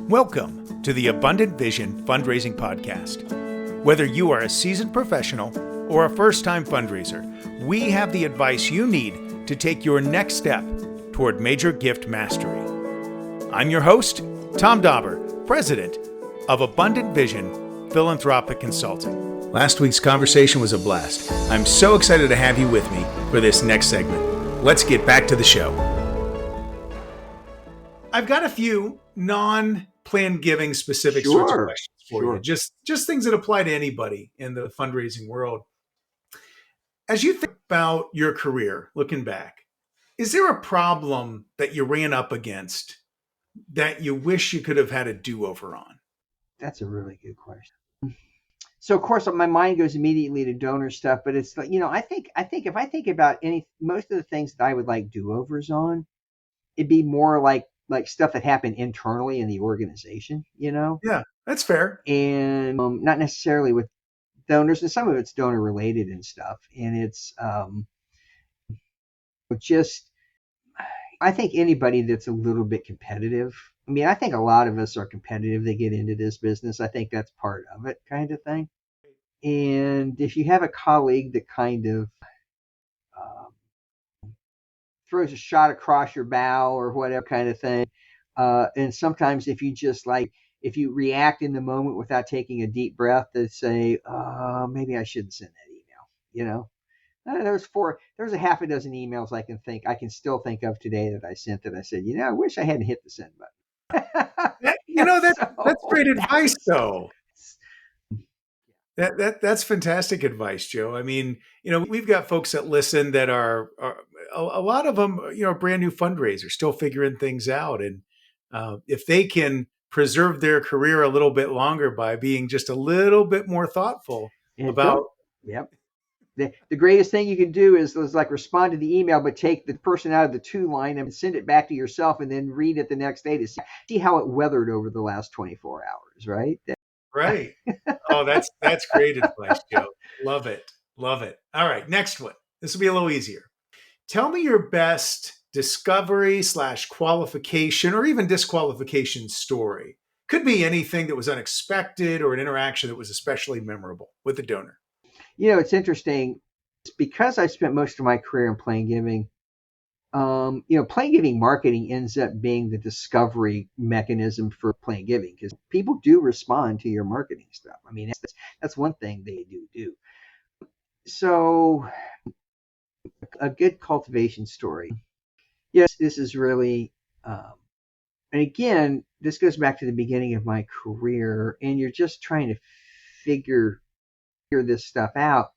Welcome to the Abundant Vision Fundraising Podcast. Whether you are a seasoned professional or a first-time fundraiser, we have the advice you need to take your next step toward major gift mastery. I'm your host, Tom Dauber, President of Abundant Vision Philanthropic Consulting. Last week's conversation was a blast. I'm so excited to have you with me for this next segment. Let's get back to the show. I've got a few non-planned giving specific sorts of questions for you. Just things that apply to anybody in the fundraising world. As you think about your career, looking back, is there a problem that you ran up against that you wish you could have had a do-over on? That's a really good question. So of course my mind goes immediately to donor stuff, but it's like, I think if I think about most of the things that I would like do-overs on, it'd be more like stuff that happened internally in the organization, Yeah, that's fair. And not necessarily with donors, and some of it's donor related and stuff. And it's I think anybody that's a little bit competitive. I mean, I think a lot of us are competitive that get into this business. I think that's part of it, kind of thing. And if you have a colleague that kind of throws a shot across your bow or whatever kind of thing, and sometimes if you react in the moment without taking a deep breath to say, maybe I shouldn't send that email, there's a half a dozen emails I can still think of today that I sent that I said, I wish I hadn't hit the send button. That's great advice, though. That's fantastic advice, Joe. I mean, we've got folks that listen that are a lot of them, brand new fundraisers, still figuring things out. And if they can preserve their career a little bit longer by being just a little bit more thoughtful about. Yep. The greatest thing you can do is like respond to the email, but take the person out of the to line and send it back to yourself and then read it the next day to see how it weathered over the last 24 hours, right? Right. Oh, that's great advice, Joe. Love it. Love it. All right. Next one. This will be a little easier. Tell me your best discovery/qualification or even disqualification story. Could be anything that was unexpected or an interaction that was especially memorable with the donor. It's interesting. It's because I spent most of my career in plain giving. Plain giving marketing ends up being the discovery mechanism for plain giving because people do respond to your marketing stuff. I mean, that's one thing they do. So a good cultivation story. Yes, this is really, and again, this goes back to the beginning of my career, and you're just trying to figure this stuff out.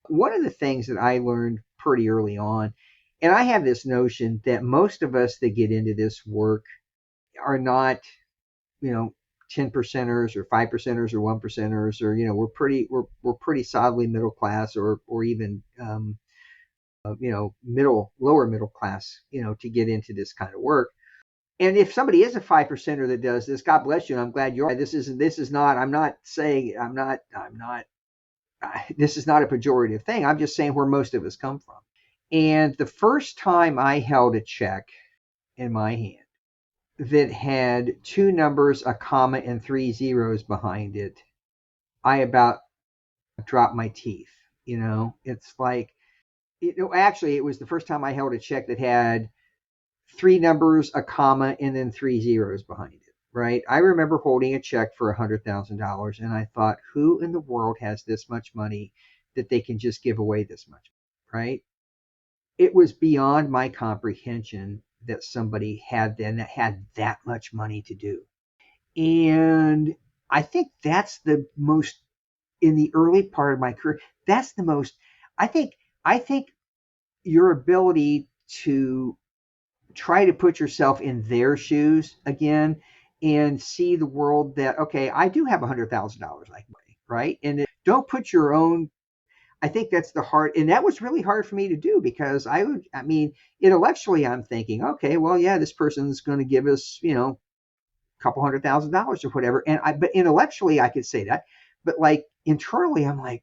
One of the things that I learned pretty early on, and I have this notion that most of us that get into this work are not, 10%ers or 5%ers or 1%ers, or we're pretty solidly middle class or even lower middle class, to get into this kind of work. And if somebody is a 5%er that does this, God bless you, and I'm glad you're. This is not a pejorative thing. I'm just saying where most of us come from. And the first time I held a check in my hand that had 2 numbers, a comma, and 3 zeros behind it, I about dropped my teeth. It's like, actually, it was the first time I held a check that had 3 numbers, a comma, and then 3 zeros behind it, right? I remember holding a check for $100,000, and I thought, who in the world has this much money that they can just give away this much, right? It was beyond my comprehension that somebody had that much money to do. And I think that's the most, in the early part of my career, that's the most, I think your ability to try to put yourself in their shoes again and see the world that, okay, I do have $100,000 I can pay, right? And don't put your own, I think that's the hard, and that was really hard for me to do because intellectually I'm thinking, okay, well, yeah, this person's going to give us, a couple $100,000 or whatever. But intellectually I could say that, but like internally I'm like,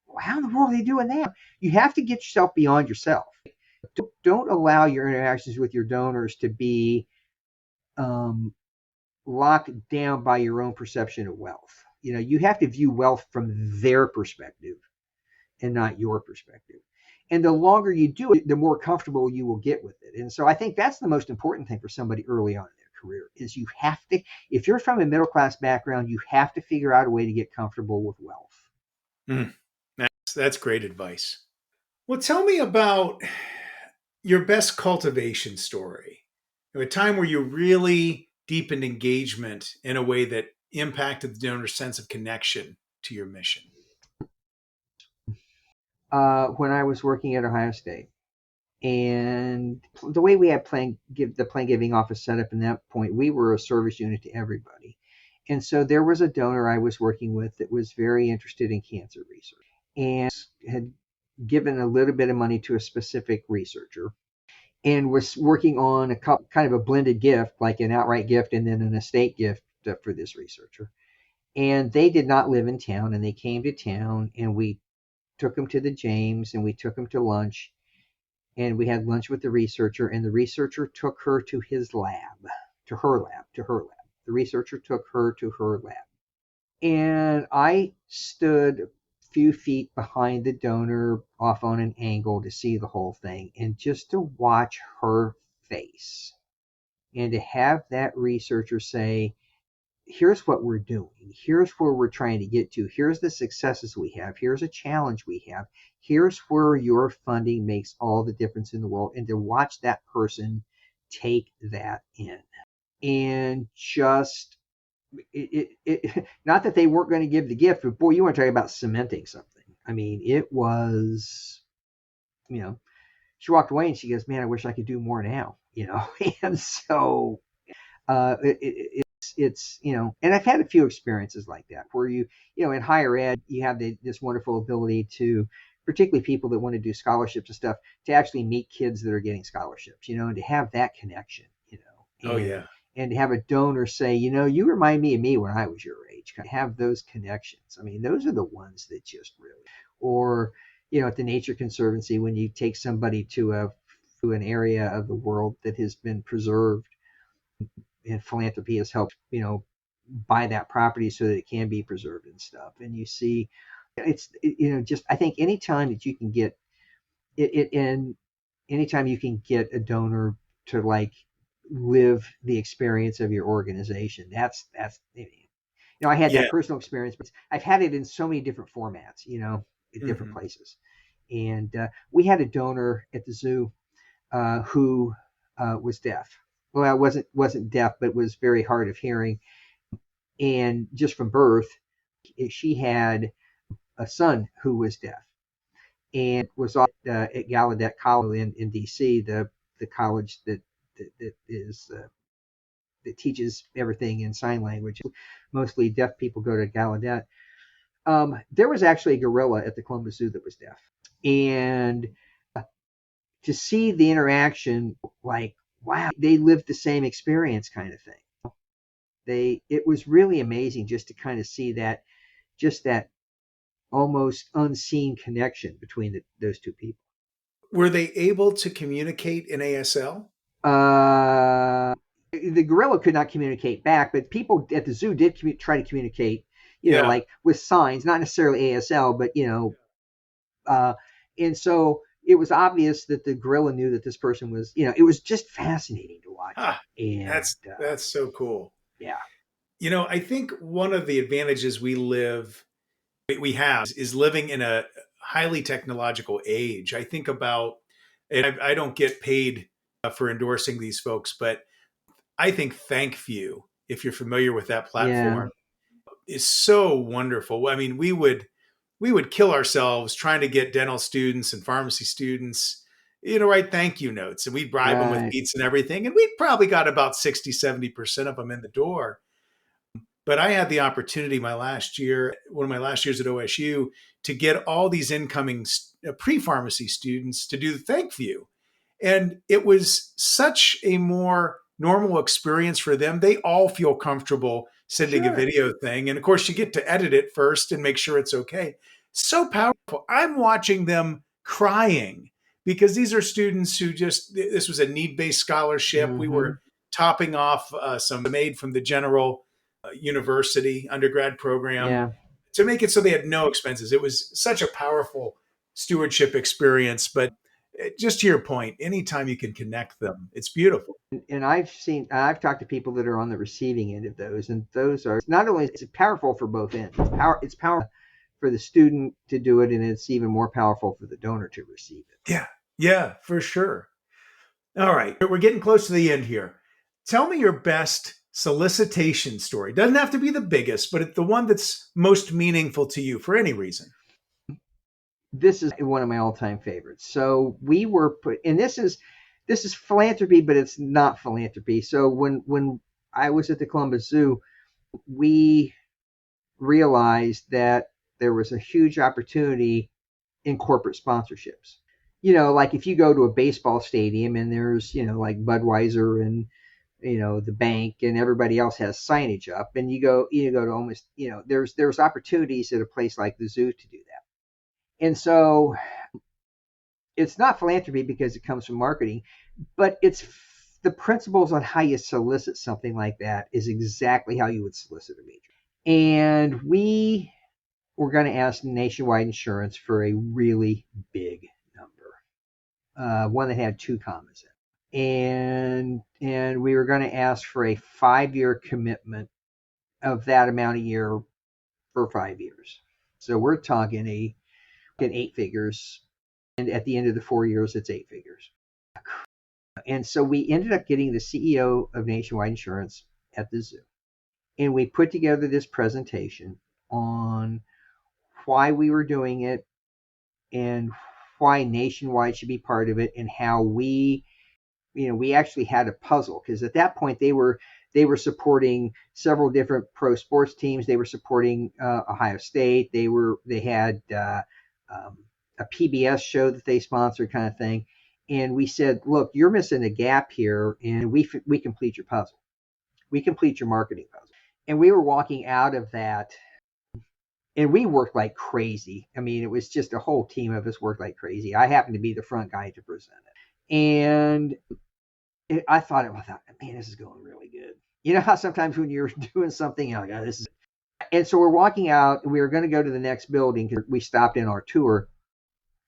well, how in the world are they doing that? You have to get yourself beyond yourself. Don't allow your interactions with your donors to be locked down by your own perception of wealth. You have to view wealth from their perspective and not your perspective. And the longer you do it, the more comfortable you will get with it. And so I think that's the most important thing for somebody early on in their career is you have to, if you're from a middle class background, you have to figure out a way to get comfortable with wealth. Mm, that's great advice. Well, tell me about your best cultivation story. A time where you really deepened engagement in a way that impacted the donor's sense of connection to your mission. When I was working at Ohio State, and the way we had the plan giving office set up in that point, we were a service unit to everybody. And so there was a donor I was working with that was very interested in cancer research and had given a little bit of money to a specific researcher and was working on kind of a blended gift, like an outright gift and then an estate gift for this researcher. And they did not live in town, and they came to town, and we took them to the James, and we took them to lunch, and we had lunch with the researcher, and the researcher took her to his lab, to her lab. The researcher took her to her lab. And I stood a few feet behind the donor off on an angle to see the whole thing and just to watch her face and to have that researcher say, here's what we're doing. Here's where we're trying to get to. Here's the successes we have. Here's a challenge we have. Here's where your funding makes all the difference in the world. And to watch that person take that in and just not that they weren't going to give the gift, but boy, you want to talk about cementing something. I mean, it was, she walked away and she goes, man, I wish I could do more now, and so it's and I've had a few experiences like that where in higher ed you have this wonderful ability to, particularly people that want to do scholarships and stuff, to actually meet kids that are getting scholarships, and to have that connection, Oh, and yeah. and to have a donor say, you remind me of me when I was your age. Have those connections. I mean, those are the ones that just really, or at the Nature Conservancy, when you take somebody to an area of the world that has been preserved, and philanthropy has helped, buy that property so that it can be preserved and stuff. And you see, just I think anytime that you can get it, and anytime you can get a donor to like live the experience of your organization, that's I had Yeah. that personal experience, but I've had it in so many different formats, at different Mm-hmm. places. And we had a donor at the zoo who was deaf. Well, wasn't deaf, but was very hard of hearing. And just from birth, she had a son who was deaf and was at Gallaudet College in D.C., the college that is that teaches everything in sign language. Mostly deaf people go to Gallaudet. There was actually a gorilla at the Columbus Zoo that was deaf, and to see the interaction, like, wow, they lived the same experience, kind of thing. It was really amazing just to kind of see that almost unseen connection between those two people. Were they able to communicate in ASL? The gorilla could not communicate back, but people at the zoo did try to communicate, Yeah. like with signs, not necessarily ASL, but and so it was obvious that the gorilla knew that this person was, it was just fascinating to watch Ah, it. And that's so cool. yeah, I think one of the advantages we have is living in a highly technological age. I think about, and I don't get paid for endorsing these folks, but I think ThankView, if you're familiar with that yeah, platform, is so wonderful. I mean, we would kill ourselves trying to get dental students and pharmacy students, write thank you notes, and we'd bribe them with right, beats and everything. And we probably got about 60-70% of them in the door. But I had the opportunity one of my last years at OSU, to get all these incoming pre-pharmacy students to do the ThankView. And it was such a more normal experience for them. They all feel comfortable sending a sure, video thing. And of course, you get to edit it first and make sure it's okay. So powerful. I'm watching them crying because these are students who this was a need based scholarship. We mm-hmm. were topping off some aid from the general university undergrad program Yeah. to make it so they had no expenses. It was such a powerful stewardship experience. But just to your point, anytime you can connect them, it's beautiful. And I've talked to people that are on the receiving end of those, and those are not only is it powerful for both ends, it's powerful for the student to do it, and it's even more powerful for the donor to receive it. Yeah, yeah, for sure. All right, we're getting close to the end here. Tell me your best solicitation story. Doesn't have to be the biggest, but it's the one that's most meaningful to you for any reason. This is one of my all-time favorites. So we were put, and this is philanthropy, but it's not philanthropy. So when I was at the Columbus Zoo, we realized that there was a huge opportunity in corporate sponsorships. Like if you go to a baseball stadium and there's, like Budweiser and, the bank and everybody else has signage up, and you go to almost, there's opportunities at a place like the zoo to do that. And so it's not philanthropy because it comes from marketing, but it's the principles on how you solicit something like that is exactly how you would solicit a major. And we were going to ask Nationwide Insurance for a really big number, one that had 2 commas in it. And we were going to ask for a 5-year commitment of that amount a year for 5 years. So we're talking 8 figures. And at the end of the 4 years, it's 8 figures. And so we ended up getting the CEO of Nationwide Insurance at the zoo. And we put together this presentation on why we were doing it and why Nationwide should be part of it, and how we actually had a puzzle, because at that point they were supporting several different pro sports teams. They were supporting Ohio State. They had a PBS show that they sponsored, kind of thing. And we said, look, you're missing a gap here, and we complete your puzzle. We complete your marketing puzzle. And we were walking out of that, and we worked like crazy. I mean, it was just a whole team of us worked like crazy. I happened to be the front guy to present it. And I thought, man, this is going really good. You know how sometimes when you're doing something, you're like, oh, this is. And so we're walking out, and we were going to go to the next building because we stopped in our tour.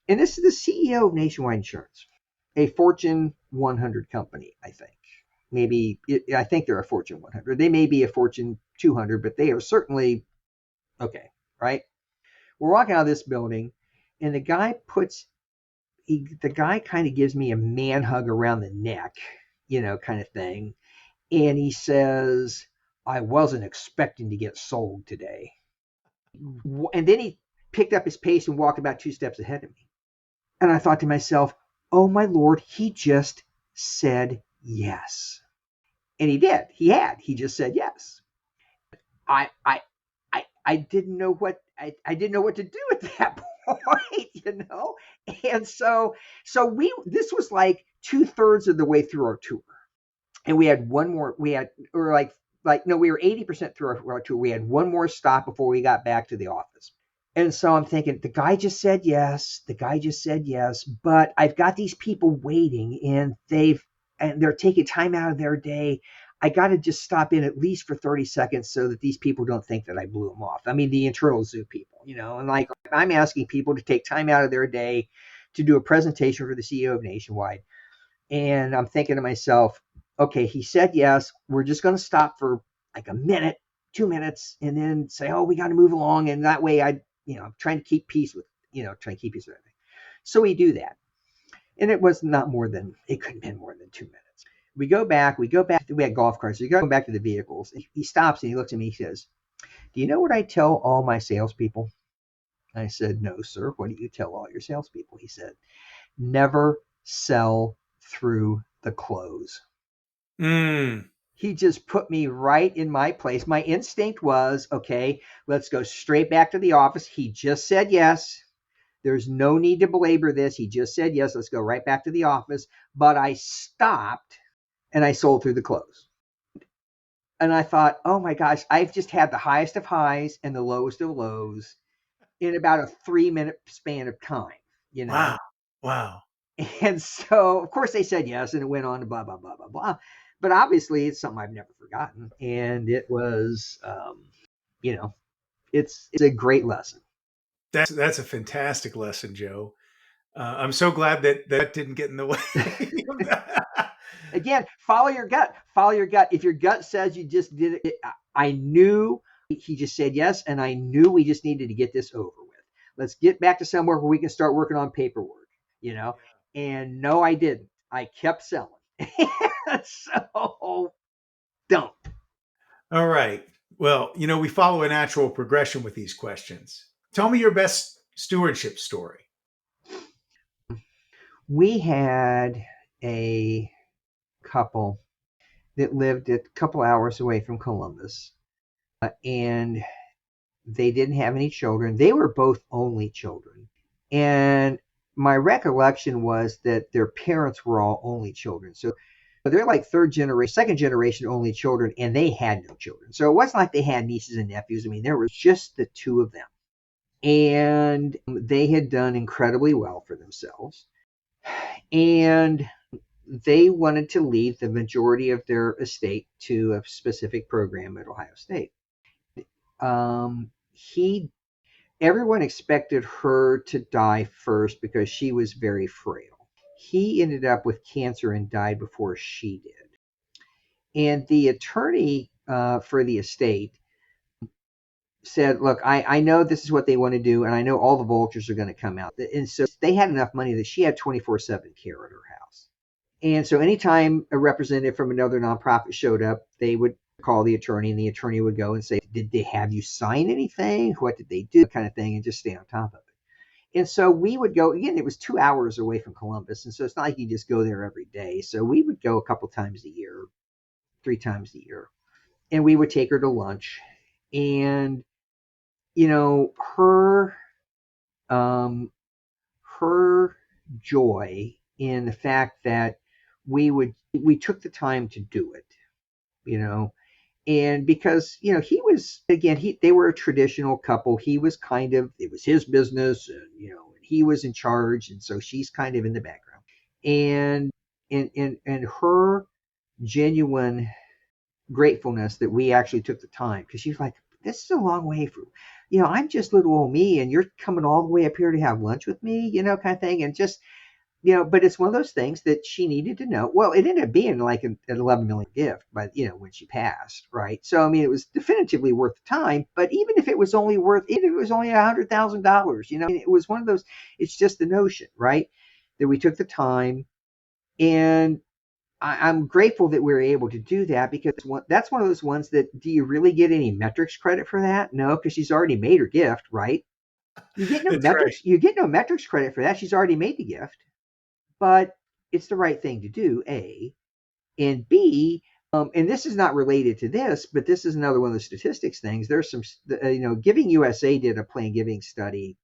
And this is the CEO of Nationwide Insurance, a Fortune 100 company, I think. I think they're a Fortune 100. They may be a Fortune 200, but they are certainly okay, right? We're walking out of this building, and the guy kind of gives me a man hug around the neck, kind of thing. And he says, I wasn't expecting to get sold today. And then he picked up his pace and walked about 2 steps ahead of me. And I thought to myself, oh my Lord, he just said yes. And he did. He just said yes. I didn't know what I didn't know what to do at that point, And so this was like 2/3 of the way through our tour. And we had one more, we were 80% through our tour. We had one more stop before we got back to the office. And so I'm thinking, the guy just said yes, but I've got these people waiting, and they're taking time out of their day. I got to just stop in at least for 30 seconds so that these people don't think that I blew them off. I mean, the internal zoo people, and like I'm asking people to take time out of their day to do a presentation for the CEO of Nationwide. And I'm thinking to myself, okay, he said yes. We're just going to stop for like a minute, 2 minutes, and then say, oh, we got to move along. And that way I'm trying to keep peace with everything. So we do that. And it couldn't have been more than 2 minutes. We go back, we had golf carts. We go back to the vehicles. He stops and he looks at me. He says, do you know what I tell all my salespeople? I said, no, sir. What do you tell all your salespeople? He said, never sell through the close. He just put me right in my place. My instinct was, okay, let's go straight back to the office. He just said yes. There's no need to belabor this. He just said yes. Let's go right back to the office. But I stopped and I sold through the close. And I thought, oh my gosh, I've just had the highest of highs and the lowest of lows in about a 3-minute span of time, Wow. And so, of course, they said yes, and it went on to blah, blah, blah, blah, blah. But obviously it's something I've never forgotten. And it was, it's a great lesson. That's a fantastic lesson, Joe. I'm so glad that didn't get in the way of that. Again, follow your gut. Follow your gut. If your gut says you just did it, I knew he just said yes, and I knew we just needed to get this over with. Let's get back to somewhere where we can start working on paperwork, And no, I didn't. I kept selling. So don't. All right. Well, we follow a natural progression with these questions. Tell me your best stewardship story. We had a couple that lived a couple hours away from Columbus, and they didn't have any children. They were both only children. And my recollection was that their parents were all only children. So they're like third generation, second generation only children, and they had no children. So it wasn't like they had nieces and nephews. I mean, there was just the two of them. And they had done incredibly well for themselves. And they wanted to leave the majority of their estate to a specific program at Ohio State. Everyone expected her to die first because she was very frail. He ended up with cancer and died before she did. And the attorney for the estate said, look, I know this is what they want to do, and I know all the vultures are going to come out. And so they had enough money that she had 24/7 care at her house. And so anytime a representative from another nonprofit showed up, they would call the attorney, and the attorney would go and say, did they have you sign anything? What did they do? Kind of thing, and just stay on top of it. And so we would go, again, it was 2 hours away from Columbus. And so it's not like you just go there every day. So we would go a couple times a year, 3 times a year. And we would take her to lunch. And, her joy in the fact that we took the time to do it, and because, he was, again, they were a traditional couple. He was it was his business, and, he was in charge. And so she's kind of in the background, and her genuine gratefulness that we actually took the time, because she's like, this is a long way from, I'm just little old me, and you're coming all the way up here to have lunch with me, kind of thing. And just, but it's one of those things that she needed to know. Well, it ended up being like an $11 million gift, but when she passed, right? So I mean, it was definitively worth the time. But even if it was only $100,000, it was one of those. It's just the notion, right, that we took the time, and I'm grateful that we were able to do that, because that's one of those ones that, do you really get any metrics credit for that? No, because she's already made her gift, right? You get no metrics. Right. You get no metrics credit for that. She's already made the gift. But it's the right thing to do, A. And B, and this is not related to this, but this is another one of the statistics things. There's some, Giving USA did a plan giving study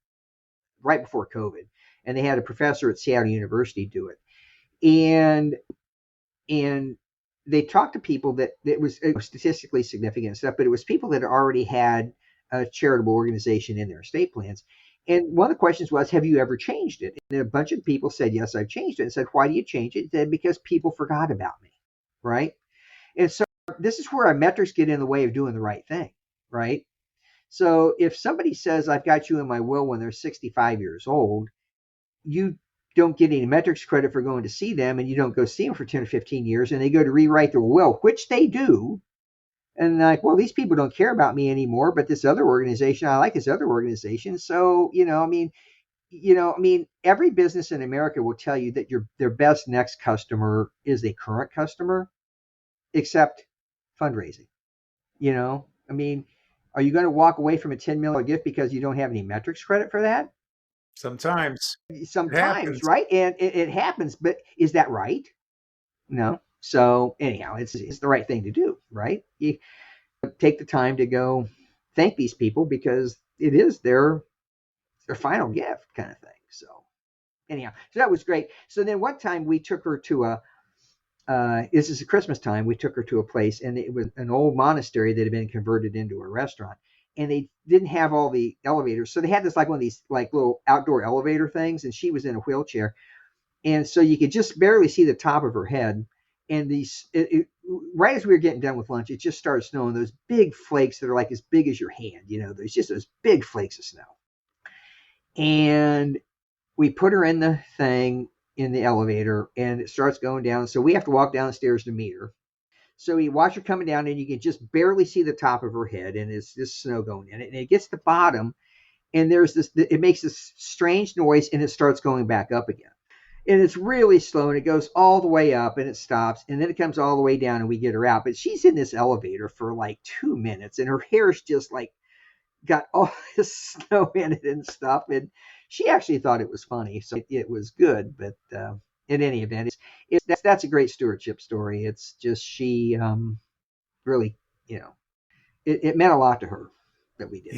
right before COVID, and they had a professor at Seattle University do it. And they talked to people that it was statistically significant stuff, but it was people that already had a charitable organization in their estate plans. And one of the questions was, have you ever changed it? And a bunch of people said, yes, I've changed it. And said, why do you change it? Said, because people forgot about me, right? And so this is where our metrics get in the way of doing the right thing, right? So if somebody says, I've got you in my will when they're 65 years old, you don't get any metrics credit for going to see them, and you don't go see them for 10 or 15 years, and they go to rewrite their will, which they do. And like, well, these people don't care about me anymore, but this other organization, I like this other organization. So, every business in America will tell you that their best next customer is a current customer, except fundraising. Are you going to walk away from a $10 million gift because you don't have any metrics credit for that? Sometimes, right? And it happens, but is that right? No. So anyhow, it's the right thing to do, right? You take the time to go thank these people, because it is their final gift, kind of thing. So anyhow, so that was great. So then one time we took her to this is Christmas time, we took her to a place, and it was an old monastery that had been converted into a restaurant. And they didn't have all the elevators. So they had this like one of these like little outdoor elevator things, and she was in a wheelchair. And so you could just barely see the top of her head. And right as we were getting done with lunch, it just started snowing. Those big flakes that are like as big as your hand, there's just those big flakes of snow. And we put her in the thing in the elevator, and it starts going down. So we have to walk down the stairs to meet her. So you watch her coming down, and you can just barely see the top of her head, and it's this snow going in it. And it gets to the bottom, and it makes this strange noise, and it starts going back up again. And it's really slow, and it goes all the way up, and it stops, and then it comes all the way down, and we get her out. But she's in this elevator for like 2 minutes, and her hair's just like got all this snow in it and stuff. And she actually thought it was funny, so it was good. But in any event, that's a great stewardship story. It's just she really, it meant a lot to her that we did.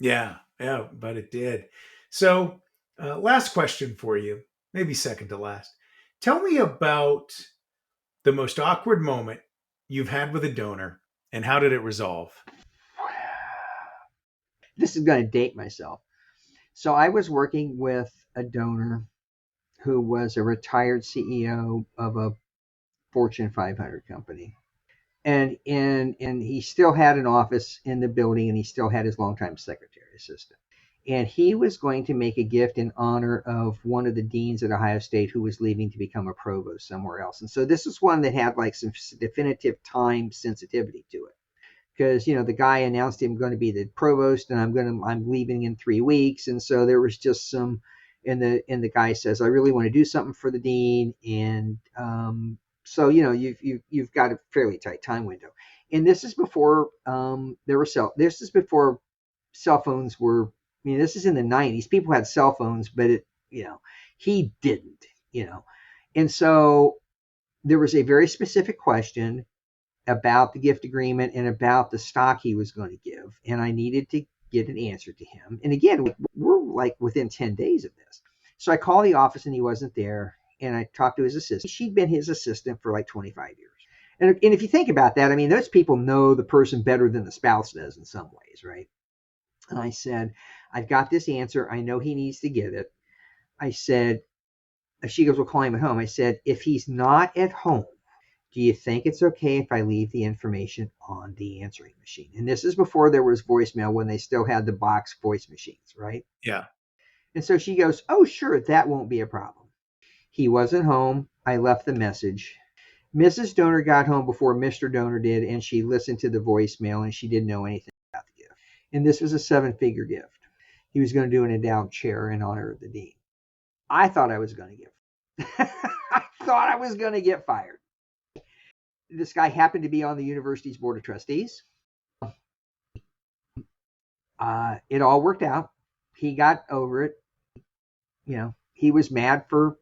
Yeah, but it did. So last question for you, maybe second to last. Tell me about the most awkward moment you've had with a donor, and how did it resolve? This is going to date myself. So I was working with a donor who was a retired CEO of a Fortune 500 company. And he still had an office in the building, and he still had his longtime secretary assistant. And he was going to make a gift in honor of one of the deans at Ohio State who was leaving to become a provost somewhere else. And so this is one that had like some definitive time sensitivity to it. Because, the guy announced him going to be the provost, and I'm leaving in 3 weeks. And so there was just some, and the guy says, I really want to do something for the dean. And so, you've got a fairly tight time window. And this is before this is before cell phones were, this is in the 90s. People had cell phones, but he didn't, And so there was a very specific question about the gift agreement and about the stock he was going to give. And I needed to get an answer to him. And again, we're like within 10 days of this. So I called the office, and he wasn't there. And I talked to his assistant. She'd been his assistant for like 25 years. And if you think about that, those people know the person better than the spouse does in some ways, right? And I said, I've got this answer. I know he needs to get it. I said, she goes, well, call him at home. I said, if he's not at home, do you think it's okay if I leave the information on the answering machine? And this is before there was voicemail, when they still had the box voice machines, right? Yeah. And so she goes, oh, sure, that won't be a problem. He wasn't home. I left the message. Mrs. Donor got home before Mr. Donor did, and she listened to the voicemail, and she didn't know anything about the gift. And this was a 7-figure gift. He was going to do an endowed chair in honor of the dean. I thought I was going to get fired. This guy happened to be on the university's board of trustees. It all worked out. He got over it. He was mad for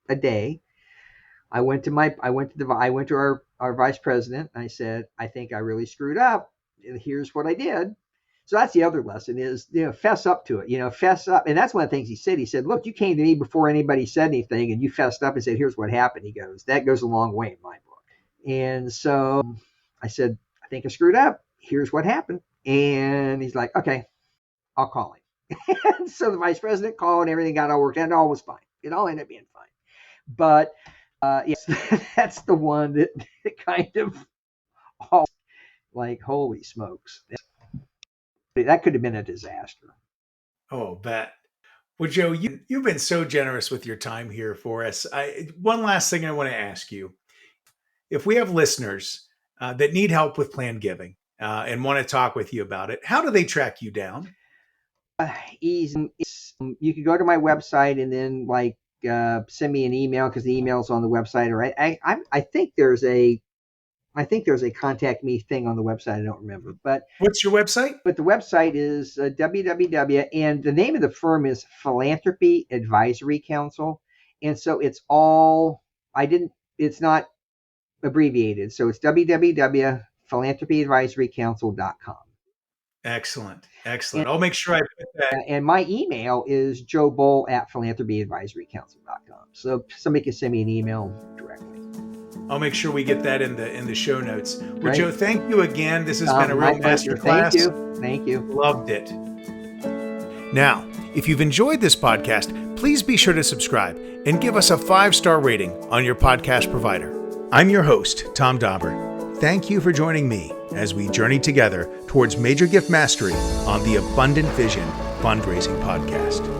a day. I went to our vice president. And I said, I think I really screwed up. Here's what I did. So that's the other lesson is, fess up to it, fess up. And that's one of the things he said. He said, look, you came to me before anybody said anything, and you fessed up and said, here's what happened. He goes, that goes a long way in my book. And so I said, I think I screwed up. Here's what happened. And he's like, okay, I'll call him. And so the vice president called, and everything got all worked out, and all was fine. It all ended up being fine. But yes, that's the one that kind of like, holy smokes. That could have been a disaster. Oh, bet. Well, Joe, you've been so generous with your time here for us. One last thing I want to ask you. If we have listeners that need help with planned giving and want to talk with you about it, how do they track you down? Easy. You can go to my website and then send me an email, because the email's on the website. Or I think there's a contact me thing on the website. I don't remember. But what's your website? But the website is www. And the name of the firm is Philanthropy Advisory Council. And so it's not abbreviated. So it's www.philanthropyadvisorycouncil.com. Excellent. I'll make sure I put that. And my email is joebull@philanthropyadvisorycouncil.com. So somebody can send me an email directly. I'll make sure we get that in the show notes. Well, Great. Joe, thank you again. This has been a real masterclass. Thank you. Loved it. Now, if you've enjoyed this podcast, please be sure to subscribe and give us a 5-star rating on your podcast provider. I'm your host, Tom Dauber. Thank you for joining me as we journey together towards major gift mastery on the Abundant Vision Fundraising Podcast.